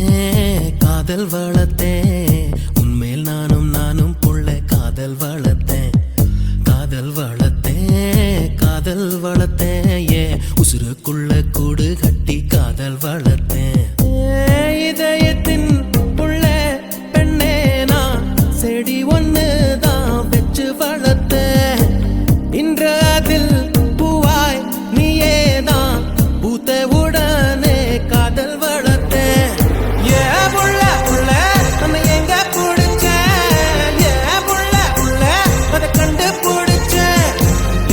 வளர்த்தேன் காதல் வளர்த்தேன் உன்மேல் நானும் புள்ள காதல் வளர்த்தேன் காதல் வளர்த்தேன் காதல் வளர்த்தேன் ஏ உசுருக்குள்ள கூடு கட்டி காதல் வளர்த்தேன் இதயத்தின் புள்ள பெண்ணே நான் செடி ஒன்று தான் வச்சு வளர்த்தேன் இன்று அதில் பூவாய் நீயே தான் பூத்த உடனே காதல் வளர்த்தேன் ஏ புள்ள புள்ள நம்ம எங்க பிடிச்சேன் ஏ புள்ள புள்ள அதை கண்டு பிடிச்சேன்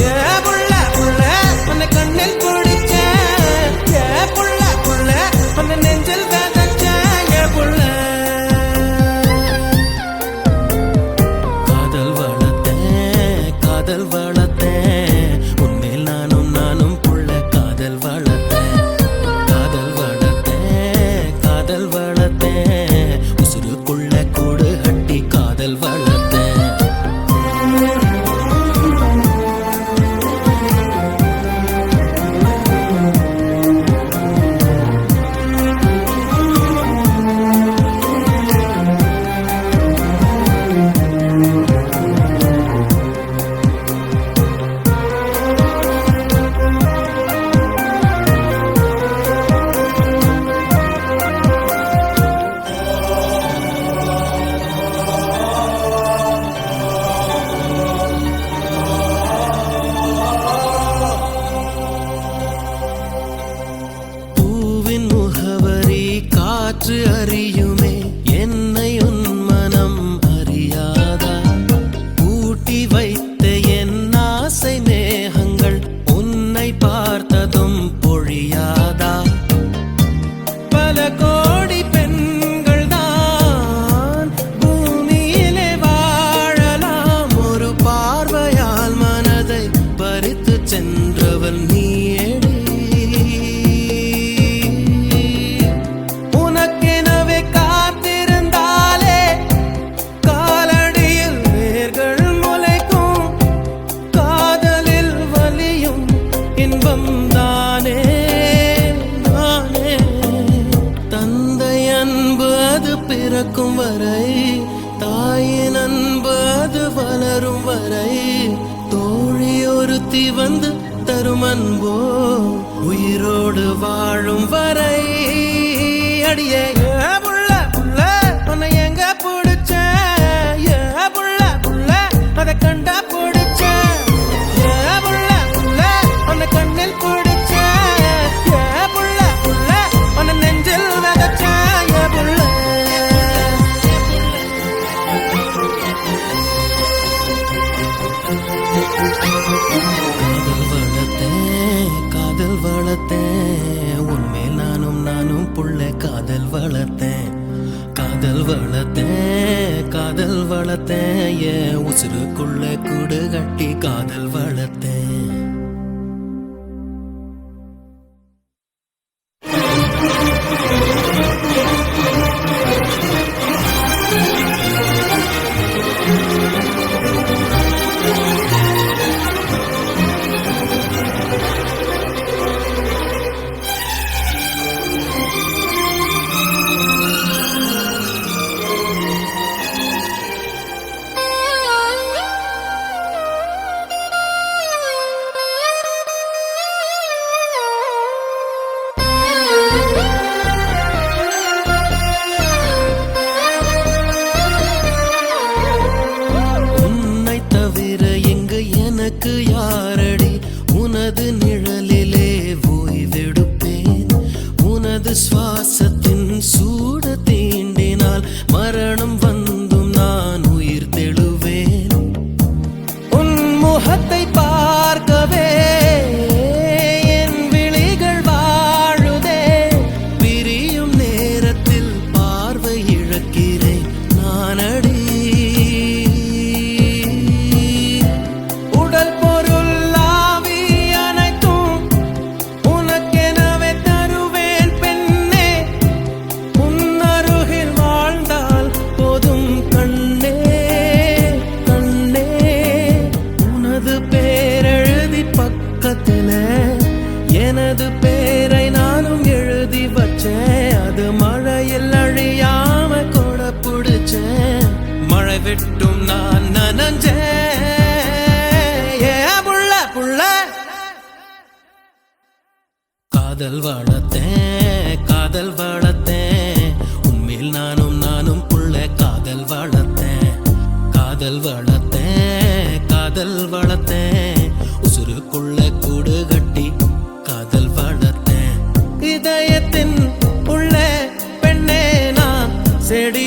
ஏ புள்ள புள்ள உன்னை கண்ணில் பிடிச்சேன் ஏ புள்ள புள்ள உன்னை நெஞ்சில் விதைச்சேன் ஏ புள்ள காதல் வளர்த்தேன் காதல் வளர்த்தேன் உன்மேல் நானும் புள்ள காதல் வளர்த்தேன் காதல் வளர்த்தேன் காதல் வளர்த்தேன் உசுருக்குள்ள கூடு கட்டி காதல் வளர்த்தேன் பூவின் முகவரி காற்று அறியுமே என்னை உன் மனம் அறியாதா பூட்டி வைத்த என் ஆசை மேகங்கள் உன்னை பார்த்ததும் பொழியாதா பல கோடி பெண்கள் தான் பூமியிலே வாழலாம் ஒரு பார்வையால் மனதை பறித்து சென்றவள் நீயேடி உனக்கெனவே காத்திருந்தாலே காலடியில் வேர்கள் முளைக்கும் காதலில் வலியும் இன்பம் தானே நானே தந்தை அன்பு அது பிறக்கும் வரை தாயின் அன்பு அது வளரும் வரை தோழி ஒருத்தி வந்து தரும் அன்போ உயிரோடு வாழும் வரை அடியே ஏ புள்ள புள்ள உன்னை எங்க பிடிச்சேன் ஏ புள்ள புள்ள அதை கண்டா பிடிச்சேன் ஏ புள்ள புள்ள உன்னை கண்ணில் பிடிச்சேன் ஏ புள்ள புள்ள உன்னை நெஞ்சில் விதைச்சேன் ஏ புள்ள காதல் வளர்த்தேன் காதல் வளர்த்தேன் உன்மேல் நானும் புள்ள காதல் வளர்த்தேன் காதல் வளர்த்தேன் காதல் வளர்த்தேன் ஏ உசுருக்குள்ள கூடு கட்டி காதல் வளர்த்தேன் வெயில் அழியாம கூட புடிச்சேன் மழை விட்டும் நான் நனஞ்சேன் ஏ புள்ள புள்ள காதல் வளர்த்தேன் காதல் வளர்த்தேன் உன்மேல் நானும் புள்ள காதல் வளர்த்தேன் காதல் வளர்த்தேன் காதல் வளர்த்தேன் உசுருக்குள்ள கூடு கட்டி காதல் வளர்த்தேன் இதயத்தின் உள்ள பெண்ணே நான் செடி